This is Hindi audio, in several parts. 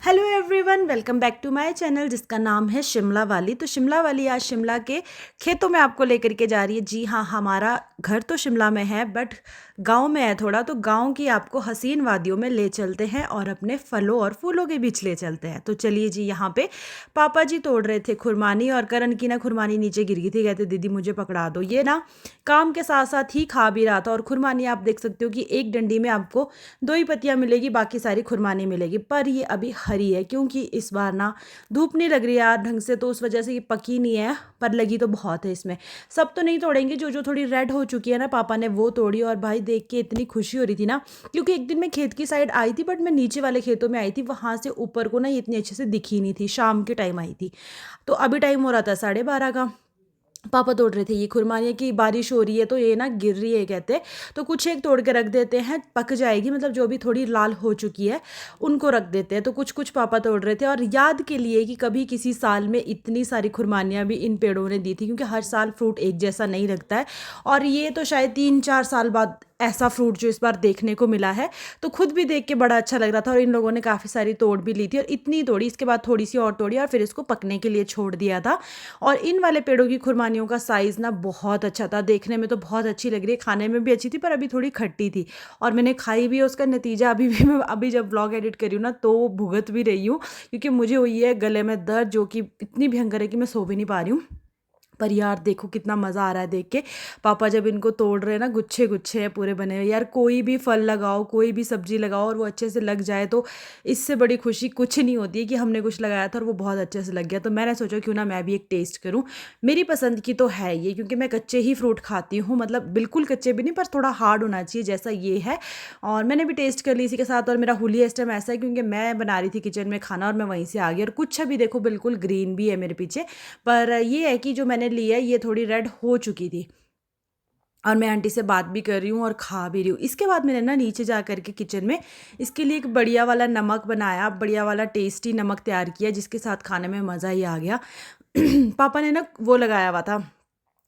Hello everyone, welcome back to my channel जिसका नाम है शिमला वाली। तो शिमला वाली आज शिमला के खेतों में आपको लेकर के जा रही है। जी हाँ, हमारा घर तो शिमला में है बट गांव में है थोड़ा, तो गांव की आपको हसीन वादियों में ले चलते हैं और अपने फलों और फूलों के बीच ले चलते हैं। तो चलिए जी, यहाँ पे पापा जी तोड़ रहे थे खुरमानी और करण की ना खुरमानी नीचे गिर गई थी। कहते दीदी मुझे पकड़ा दो। ये ना काम के साथ साथ ही खा भी रहा था। और खुरमानी आप देख सकते हो कि एक डंडी में आपको 2 ही पत्तियां मिलेगी, बाकी सारी खुरमानी मिलेगी। पर ये अभी हरी है क्योंकि इस बार ना धूप नहीं लग रही यार ढंग से, तो उस वजह से ये पकी नहीं है। पर लगी तो बहुत है इसमें। सब तो नहीं तोड़ेंगे, जो जो थोड़ी रेड हो चुकी है ना पापा ने वो तोड़ी। और भाई देख के इतनी खुशी हो रही थी ना, क्योंकि एक दिन मैं खेत की साइड आई थी बट मैं नीचे वाले खेतों में आई थी, वहां से ऊपर को ना ये इतनी अच्छे से दिखी नहीं थी। शाम के टाइम आई थी, तो अभी टाइम हो रहा था 12:30 का। पापा तोड़ रहे थे ये खुरमानियाँ की बारिश हो रही है तो ये ना गिर रही है कहते, तो कुछ एक तोड़ के रख देते हैं, पक जाएगी। मतलब जो भी थोड़ी लाल हो चुकी है उनको रख देते हैं। तो कुछ कुछ पापा तोड़ रहे थे और याद के लिए कि कभी किसी साल में इतनी सारी खुरमानियाँ भी इन पेड़ों ने दी थी, क्योंकि हर साल फ्रूट एक जैसा नहीं लगता है। और ये तो शायद 3-4 साल बाद ऐसा फ्रूट जो इस बार देखने को मिला है, तो खुद भी देख के बड़ा अच्छा लग रहा था। और इन लोगों ने काफ़ी सारी तोड़ भी ली थी और इतनी तोड़ी, इसके बाद थोड़ी सी और तोड़ी और फिर इसको पकने के लिए छोड़ दिया था। और इन वाले पेड़ों की खुरमानियों का साइज़ ना बहुत अच्छा था, देखने में तो बहुत अच्छी लग रही है, खाने में भी अच्छी थी, पर अभी थोड़ी खट्टी थी। और मैंने खाई भी है, उसका नतीजा अभी भी मैं अभी जब व्लॉग एडिट कर रही हूँ ना तो भुगत भी रही हूँ, क्योंकि मुझे हुई है गले में दर्द जो कि इतनी भयंकर है कि मैं सो भी नहीं पा रही हूँ। पर यार देखो कितना मज़ा आ रहा है देख के। पापा जब इनको तोड़ रहे हैं ना, गुच्छे गुच्छे हैं पूरे बने हुए। यार कोई भी फल लगाओ, कोई भी सब्जी लगाओ और वो अच्छे से लग जाए तो इससे बड़ी खुशी कुछ नहीं होती है कि हमने कुछ लगाया था और वो बहुत अच्छे से लग गया। तो मैंने सोचा क्यों ना मैं भी एक टेस्ट करूँ। मेरी पसंद की तो है ये, क्योंकि मैं कच्चे ही फ्रूट खाती हूँ, मतलब बिल्कुल कच्चे भी नहीं पर थोड़ा हार्ड होना चाहिए जैसा ये है। और मैंने भी टेस्ट कर ली इसी के साथ। और मेरा हुलिया इस टाइम ऐसा है क्योंकि मैं बना रही थी किचन में खाना और मैं वहीं से आ गई। और कुछ अभी देखो बिल्कुल ग्रीन भी है मेरे पीछे, पर ये है कि जो मैंने ली है ये थोड़ी रेड हो चुकी थी। और मैं आंटी से बात भी कर रही हूँ और खा भी रही हूँ। इसके बाद मैंने ना नीचे जा करके किचन में इसके लिए एक बढ़िया वाला नमक बनाया, बढ़िया वाला टेस्टी नमक तैयार किया, जिसके साथ खाने में मज़ा ही आ गया। पापा ने ना वो लगाया हुआ था,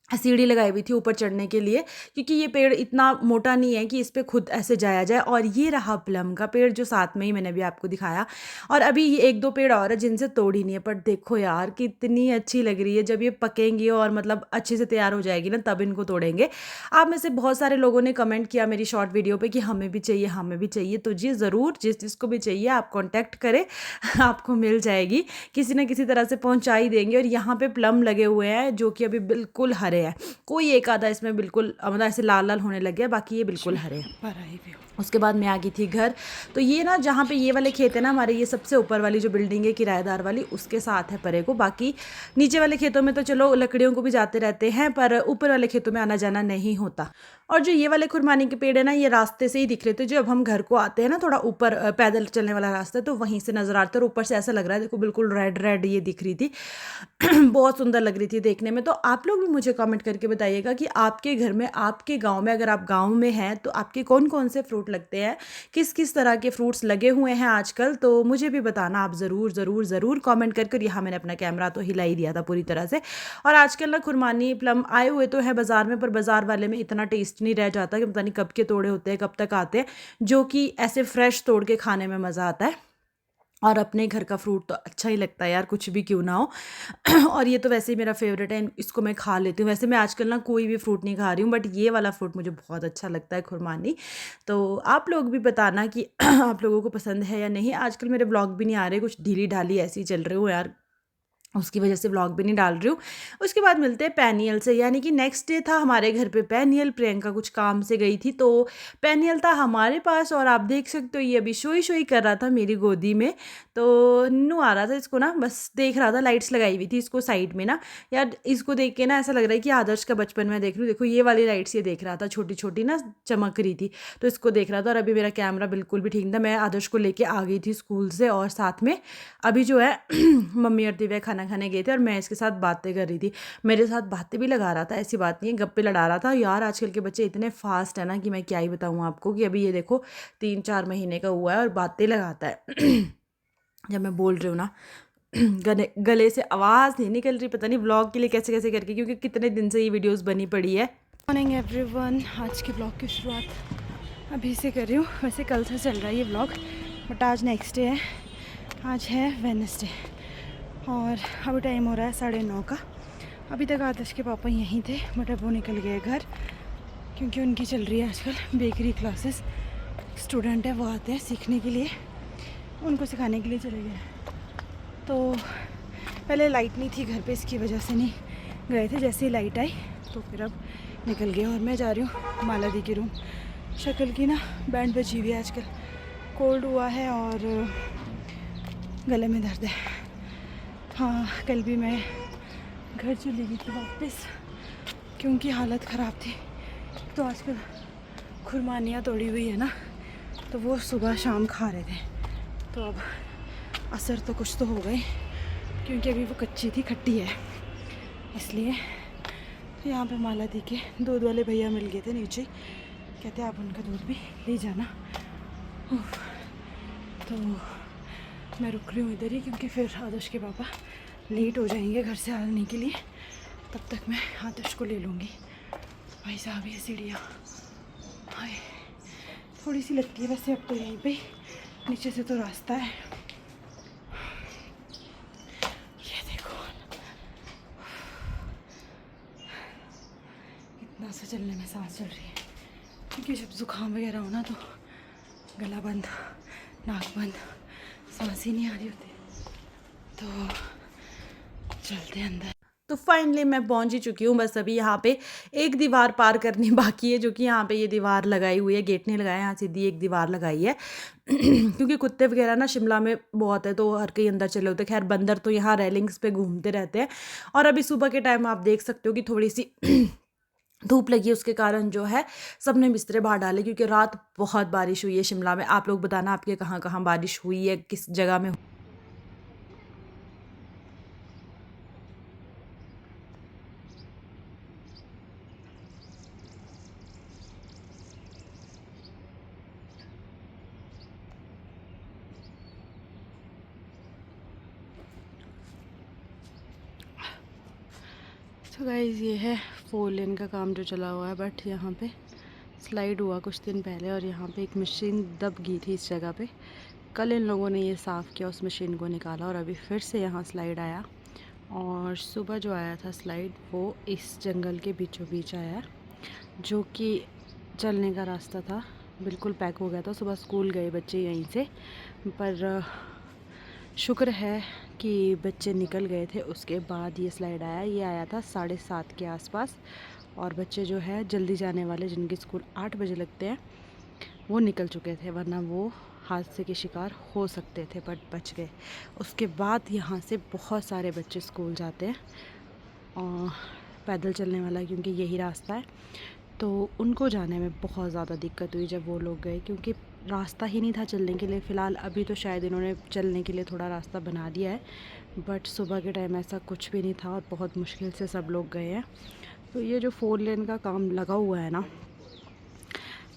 सीढ़ी लगाई हुई थी ऊपर चढ़ने के लिए, क्योंकि ये पेड़ इतना मोटा नहीं है कि इस पे खुद ऐसे जाया जाए। और ये रहा प्लम का पेड़ जो साथ में ही मैंने भी आपको दिखाया। और अभी ये 1-2 पेड़ और है जिनसे तोड़ी नहीं है, पर देखो यार कितनी अच्छी लग रही है। जब ये पकेंगी और मतलब अच्छे से तैयार हो जाएगी ना तब इनको तोड़ेंगे। आप में से बहुत सारे लोगों ने कमेंट किया मेरी शॉर्ट वीडियो पे कि हमें भी चाहिए, हमें भी चाहिए। तो जी ज़रूर, जिस जिसको भी चाहिए आप कॉन्टैक्ट करें आपको मिल जाएगी, किसी न किसी तरह से पहुँचा ही देंगे। और यहाँ पे प्लम लगे हुए हैं जो कि अभी बिल्कुल हरे है। कोई एक आधा इसमें बिल्कुल मतलब ऐसे लाल लाल होने लग गया, बाकी ये बिल्कुल हरे हैं। उसके बाद मैं आ गई थी घर। तो ये ना जहाँ पे ये वाले खेत है ना हमारे, ये सबसे ऊपर वाली जो बिल्डिंग है किराएदार वाली, उसके साथ है परे को। बाकी नीचे वाले खेतों में तो चलो लकड़ियों को भी जाते रहते हैं, पर ऊपर वाले खेतों में आना जाना नहीं होता। और जो ये वाले खुरमानी के पेड़ है ना, ये रास्ते से ही दिख रहे थे। जब हम घर को आते हैं ना, थोड़ा ऊपर पैदल चलने वाला रास्ता है, तो वहीं से नजर आते हैं। और ऊपर से ऐसा लग रहा है देखो बिल्कुल रेड रेड ये दिख रही थी। बहुत सुंदर लग रही थी देखने में। तो आप लोग भी मुझे कमेंट करके बताइएगा कि आपके घर में, आपके गांव में, अगर आप गांव में हैं तो आपके कौन कौन से फ्रूट लगते हैं, किस किस तरह के फ्रूट्स लगे हुए हैं आजकल। तो मुझे भी बताना आप ज़रूर ज़रूर ज़रूर कमेंट करके। और यहाँ मैंने अपना कैमरा तो हिला ही दिया था पूरी तरह से। और आजकल ना खुरमानी प्लम आए हुए तो है बाज़ार में, पर बाज़ार वाले में इतना टेस्ट नहीं रह जाता, कि पता नहीं कब के तोड़े होते हैं, कब तक आते हैं, जो कि ऐसे फ्रेश तोड़ के खाने में मज़ा आता है। और अपने घर का फ्रूट तो अच्छा ही लगता है यार, कुछ भी क्यों ना हो। और ये तो वैसे ही मेरा फेवरेट है, इसको मैं खा लेती हूँ। वैसे मैं आजकल ना कोई भी फ्रूट नहीं खा रही हूँ, बट ये वाला फ्रूट मुझे बहुत अच्छा लगता है, खुरमानी। तो आप लोग भी बताना कि आप लोगों को पसंद है या नहीं। आजकल मेरे ब्लॉग भी नहीं आ रहे, कुछ ढीली ढाली ऐसी चल रही हूँ यार, उसकी वजह से व्लॉग भी नहीं डाल रही हूँ। उसके बाद मिलते हैं पैनियल से, यानी कि नेक्स्ट डे था हमारे घर पे पैनियल। प्रियंका कुछ काम से गई थी तो पैनियल था हमारे पास। और आप देख सकते हो ये अभी शोई शोई कर रहा था मेरी गोदी में। तो नन्नू आ रहा था, इसको ना बस देख रहा था, लाइट्स लगाई हुई थी इसको साइड में ना। यार इसको देख के ना ऐसा लग रहा है कि आदर्श का बचपन में देख रही हूँ। देखो ये वाली लाइट्स ये देख रहा था, छोटी छोटी ना चमक रही थी, तो इसको देख रहा था। और अभी मेरा कैमरा बिल्कुल भी ठीक था, मैं आदर्श को लेके आ गई थी स्कूल से। और साथ में अभी जो है मम्मी और दिव्या खाना खाने गए थे और मैं इसके साथ बातें कर रही थी। मेरे साथ बातें भी लगा रहा था, ऐसी बात नहीं है, गप्पे लड़ा रहा था। यार आजकल के बच्चे इतने फास्ट है ना कि मैं क्या ही बताऊँ आपको, कि अभी ये देखो 3-4 महीने का हुआ है और बातें लगाता है। जब मैं बोल रही हूँ ना गले से आवाज़ नहीं निकल रही, पता नहीं व्लॉग के लिए कैसे कैसे करके, क्योंकि कितने दिन से ये वीडियोस बनी पड़ी है। मॉर्निंग एवरीवन, आज के ब्लॉग की शुरुआत अभी से कर रही हूँ। वैसे कल से चल रहा है ये व्लॉग, बट आज नेक्स्ट डे है। आज है वेडनेसडे और अभी टाइम हो रहा है 9:30 का। अभी तक आदर्श के पापा यहीं थे, बट अब वो निकल गए घर क्योंकि उनकी चल रही है आजकल बेकरी क्लासेस। स्टूडेंट है, वो आते हैं सीखने के लिए, उनको सिखाने के लिए चले गए। तो पहले लाइट नहीं थी घर पे, इसकी वजह से नहीं गए थे। जैसे ही लाइट आई तो फिर अब निकल गए। और मैं जा रही हूँ माला दी के रूम। शक्ल की ना बैंड बजी हुई है आजकल, कोल्ड हुआ है और गले में दर्द है। हाँ, कल भी मैं घर चली गई थी वापस क्योंकि हालत ख़राब थी। तो आजकल खुरमानियाँ तोड़ी हुई है ना, तो वो सुबह शाम खा रहे थे। तो अब असर तो कुछ तो हो गए क्योंकि अभी वो कच्ची थी, खट्टी है इसलिए। तो यहाँ पे माला दी के दूध वाले भैया मिल गए थे नीचे, कहते आप उनका दूध भी ले जाना। तो मैं रुक रही हूँ इधर ही क्योंकि फिर आदर्श के पापा लेट हो जाएंगे घर से आने के लिए। तब तक मैं आदर्श को ले लूँगी। भाई साहब ये सीढ़ियाँ हाय थोड़ी सी लगती है वैसे, अब तो यहीं पे नीचे से तो रास्ता है। ये देखो इतना सा चलने में सांस चल रही है क्योंकि जब ज़ुकाम वगैरह हो ना तो गला बंद, नाक बंद, सांस ही नहीं आ रही होती। तो चलते अंदर। तो फाइनली मैं पहुंच ही चुकी हूँ। बस अभी यहाँ पे एक दीवार पार करनी बाकी है, जो कि यहाँ पे ये दीवार लगाई हुई है, गेट नहीं लगाया, यहाँ सीधी एक दीवार लगाई है क्योंकि कुत्ते वगैरह ना शिमला में बहुत है तो हर कहीं अंदर चले होते। खैर बंदर तो यहाँ रेलिंग्स पे घूमते रहते हैं। और अभी सुबह के टाइम आप देख सकते हो कि थोड़ी सी धूप लगी है, उसके कारण जो है सबने बिस्तरे बाहर डाले क्योंकि रात बहुत बारिश हुई है शिमला में। आप लोग बताना आपके कहाँ कहाँ बारिश हुई है, किस जगह में। तो गाइस ये है 4 लेन का काम जो चला हुआ है, बट यहाँ पे स्लाइड हुआ कुछ दिन पहले और यहाँ पे एक मशीन दब गई थी इस जगह पे। कल इन लोगों ने ये साफ़ किया, उस मशीन को निकाला और अभी फिर से यहाँ स्लाइड आया। और सुबह जो आया था स्लाइड वो इस जंगल के बीचों बीच आया, जो कि चलने का रास्ता था, बिल्कुल पैक हो गया था। सुबह स्कूल गए बच्चे यहीं से, पर शुक्र है कि बच्चे निकल गए थे। उसके बाद ये स्लाइड आया। ये आया था 7:30 के आसपास और बच्चे जो है जल्दी जाने वाले, जिनके स्कूल 8 बजे लगते हैं, वो निकल चुके थे, वरना वो हादसे के शिकार हो सकते थे, बट बच गए। उसके बाद यहाँ से बहुत सारे बच्चे स्कूल जाते हैं और पैदल चलने वाला क्योंकि यही रास्ता है, तो उनको जाने में बहुत ज़्यादा दिक्कत हुई जब वो लोग गए, क्योंकि रास्ता ही नहीं था चलने के लिए। फ़िलहाल अभी तो शायद इन्होंने चलने के लिए थोड़ा रास्ता बना दिया है, बट सुबह के टाइम ऐसा कुछ भी नहीं था और बहुत मुश्किल से सब लोग गए हैं। तो ये जो 4 लेन का काम लगा हुआ है ना,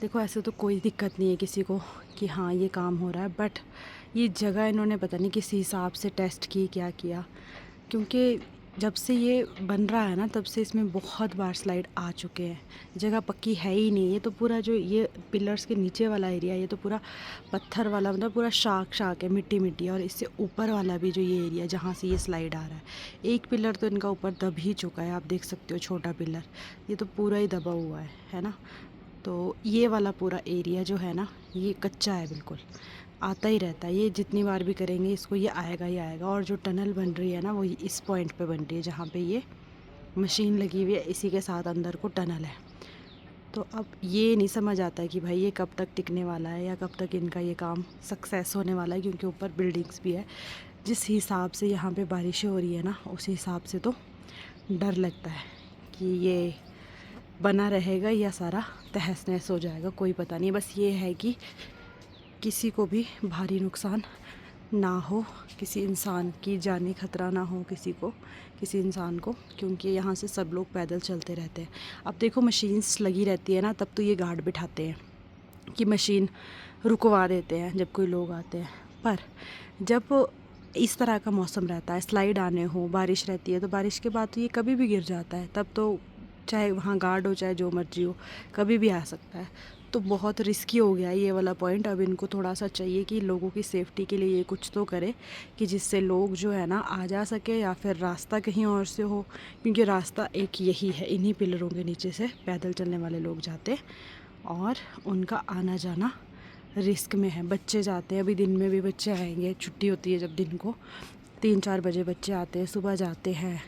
देखो ऐसे तो कोई दिक्कत नहीं है किसी को कि हाँ ये काम हो रहा है, बट ये जगह इन्होंने पता नहीं किस हिसाब से टेस्ट की, क्या किया, क्योंकि जब से ये बन रहा है ना तब से इसमें बहुत बार स्लाइड आ चुके हैं। जगह पक्की है ही नहीं। ये तो पूरा जो ये पिलर्स के नीचे वाला एरिया, ये तो पूरा पत्थर वाला, मतलब पूरा शाक है, मिट्टी मिट्टी। और इससे ऊपर वाला भी जो ये एरिया जहाँ से ये स्लाइड आ रहा है, एक पिलर तो इनका ऊपर दब ही चुका है, आप देख सकते हो, छोटा पिलर, ये तो पूरा ही दबा हुआ है ना। तो ये वाला पूरा एरिया जो है ना, ये कच्चा है, बिल्कुल आता ही रहता है। ये जितनी बार भी करेंगे इसको, ये आएगा ही आएगा। और जो टनल बन रही है ना, वो इस पॉइंट पे बन रही है जहाँ पे ये मशीन लगी हुई है, इसी के साथ अंदर को टनल है। तो अब ये नहीं समझ आता है कि भाई ये कब तक टिकने वाला है या कब तक इनका ये काम सक्सेस होने वाला है, क्योंकि ऊपर बिल्डिंग्स भी है। जिस हिसाब से यहाँ पे बारिशें हो रही है ना, उस हिसाब से तो डर लगता है कि ये बना रहेगा या सारा तहस नहस हो जाएगा, कोई पता नहीं। बस ये है कि किसी को भी भारी नुकसान ना हो, किसी इंसान की जानी खतरा ना हो किसी इंसान को, क्योंकि यहाँ से सब लोग पैदल चलते रहते हैं। अब देखो मशीन्स लगी रहती है ना, तब तो ये गार्ड बिठाते हैं कि मशीन रुकवा देते हैं जब कोई लोग आते हैं। पर जब इस तरह का मौसम रहता है, स्लाइड आने हो, बारिश रहती है, तो बारिश के बाद तो ये कभी भी गिर जाता है। तब तो चाहे वहाँ गार्ड हो चाहे जो मर्जी हो, कभी भी आ सकता है। तो बहुत रिस्की हो गया ये वाला पॉइंट। अब इनको थोड़ा सा चाहिए कि लोगों की सेफ़्टी के लिए ये कुछ तो करे कि जिससे लोग जो है ना आ जा सके, या फिर रास्ता कहीं और से हो, क्योंकि रास्ता एक यही है, इन्हीं पिलरों के नीचे से पैदल चलने वाले लोग जाते और उनका आना जाना रिस्क में है। बच्चे जाते हैं, अभी दिन में भी बच्चे आएंगे, छुट्टी होती है जब दिन को 3-4 बजे बच्चे आते हैं, सुबह जाते हैं,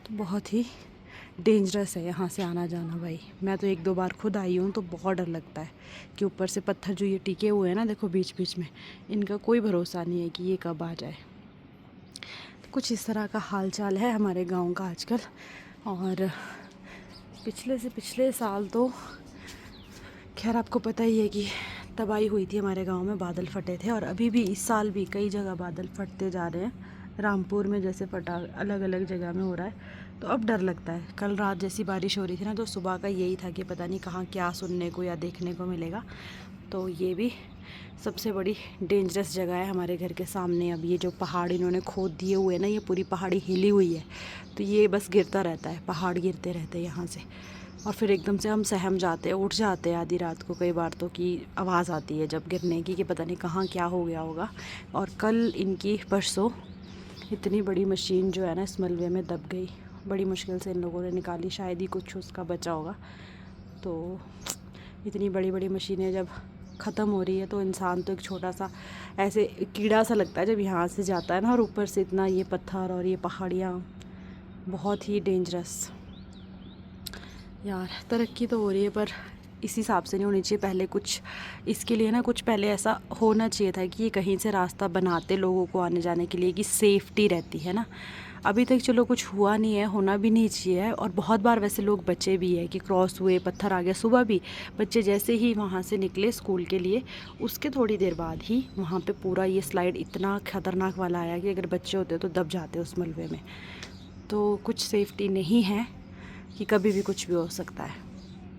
तो बहुत ही डेंजरस है यहाँ से आना जाना भाई। मैं तो 1-2 बार खुद आई हूँ तो बहुत डर लगता है कि ऊपर से पत्थर जो ये टिके हुए हैं ना, देखो बीच बीच में, इनका कोई भरोसा नहीं है कि ये कब आ जाए। तो कुछ इस तरह का हाल चाल है हमारे गांव का आजकल। और पिछले से पिछले साल तो खैर आपको पता ही है कि तबाही हुई थी हमारे गांव में, बादल फटे थे, और अभी भी इस साल भी कई जगह बादल फटते जा रहे हैं। रामपुर में जैसे फटा, अलग अलग जगह में हो रहा है, तो अब डर लगता है। कल रात जैसी बारिश हो रही थी ना, तो सुबह का यही था कि पता नहीं कहाँ क्या सुनने को या देखने को मिलेगा। तो ये भी सबसे बड़ी डेंजरस जगह है हमारे घर के सामने। अब ये जो पहाड़ इन्होंने खोद दिए हुए हैं ना, ये पूरी पहाड़ी हिली हुई है, तो ये बस गिरता रहता है, पहाड़ गिरते रहते हैं यहाँ से। और फिर एकदम से हम सहम जाते हैं, उठ जाते हैं आधी रात को कई बार तो, कि आवाज़ आती है जब गिरने की कि पता नहीं कहाँ क्या हो गया होगा। और कल इनकी परसों इतनी बड़ी मशीन जो है ना, इस मलबे में दब गई, बड़ी मुश्किल से इन लोगों ने निकाली, शायद ही कुछ उसका बचा होगा। तो इतनी बड़ी बड़ी मशीनें जब ख़त्म हो रही है तो इंसान तो एक छोटा सा ऐसे कीड़ा सा लगता है जब यहाँ से जाता है ना, और ऊपर से इतना ये पत्थर और ये पहाड़ियाँ, बहुत ही डेंजरस। यार तरक्की तो हो रही है पर इस हिसाब से नहीं होनी चाहिए। पहले कुछ इसके लिए ना, कुछ पहले ऐसा होना चाहिए था कि ये कहीं से रास्ता बनाते लोगों को आने जाने के लिए, कि सेफ्टी रहती है ना। अभी तक चलो कुछ हुआ नहीं है, होना भी नहीं चाहिए। और बहुत बार वैसे लोग बचे भी है कि क्रॉस हुए, पत्थर आ गया। सुबह भी बच्चे जैसे ही वहाँ से निकले स्कूल के लिए, उसके थोड़ी देर बाद ही वहाँ पे पूरा ये स्लाइड इतना ख़तरनाक वाला आया कि अगर बच्चे होते तो दब जाते उस मलबे में। तो कुछ सेफ्टी नहीं है कि कभी भी कुछ भी हो सकता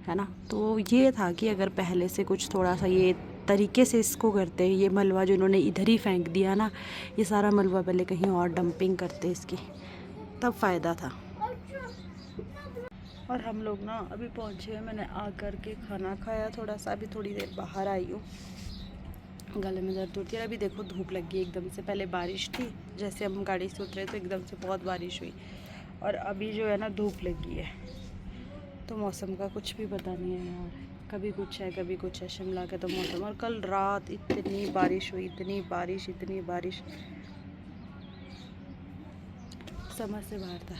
है ना। तो ये था कि अगर पहले से कुछ थोड़ा सा ये तरीके से इसको करते, ये मलबा जो इन्होंने इधर ही फेंक दिया ना, ये सारा मलबा पहले कहीं और डंपिंग करते इसकी, तब फ़ायदा था। और हम लोग ना अभी पहुँचे हैं, मैंने आ कर के खाना खाया थोड़ा सा, अभी थोड़ी देर बाहर आई हूँ, गले में दर्द होती है। अभी देखो धूप लग गई एकदम से, पहले बारिश थी, जैसे हम गाड़ी से उतरे तो एकदम से बहुत बारिश हुई, और अभी जो है ना धूप लगी है। तो मौसम का कुछ भी पता नहीं है यार, कभी कुछ है कभी कुछ है शिमला का तो मौसम। और कल रात इतनी बारिश हुई, इतनी बारिश, समझ से बाहर था।